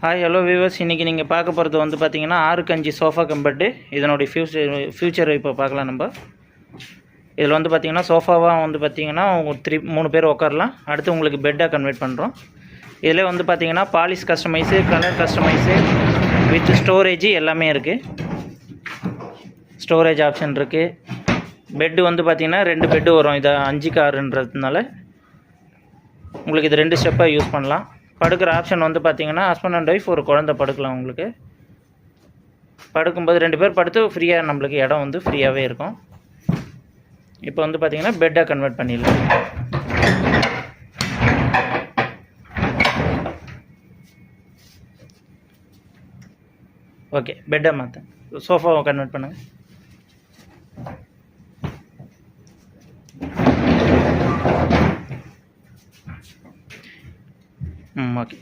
Hi hello viewers, இன்றைக்கி நீங்கள் பார்க்க போகிறது வந்து பார்த்தீங்கன்னா 6x5 சோஃபா கம்பெட்டு. இதனுடைய ஃபியூச்சர் இப்போ பார்க்கலாம். நம்ம இதில் வந்து பார்த்திங்கன்னா சோஃபாவாக வந்து பார்த்திங்கன்னா அவங்க 3 பேர் உட்காரலாம். அடுத்து உங்களுக்கு பெட்டாக கன்வெர்ட் பண்ணுறோம். இதில் வந்து பார்த்திங்கன்னா polish customise, colour customise with storage எல்லாமே இருக்குது. ஸ்டோரேஜ் ஆப்ஷன் இருக்குது. பெட்டு வந்து பார்த்திங்கன்னா 2 பெட்டு வரும். இதை 5க்கு 6ன்றதுனால உங்களுக்கு இது 2 ஸ்டெப்பாக யூஸ் பண்ணலாம். படுக்கிற ஆப்ஷன் வந்து பார்த்திங்கன்னா ஹஸ்பண்ட் அண்ட் ஒய்ஃப், ஒரு குழந்தை படுக்கலாம். உங்களுக்கு படுக்கும்போது 2 பேர் படுத்து ஃப்ரீயாக நம்மளுக்கு இடம் வந்து ஃப்ரீயாகவே இருக்கும். இப்போ வந்து பார்த்திங்கன்னா பெட்டாக கன்வெர்ட் பண்ணிடலாம். ஓகே, பெட்டாக மாற்ற சோஃபாவை கன்வெர்ட் பண்ணுங்கள். ஓகே.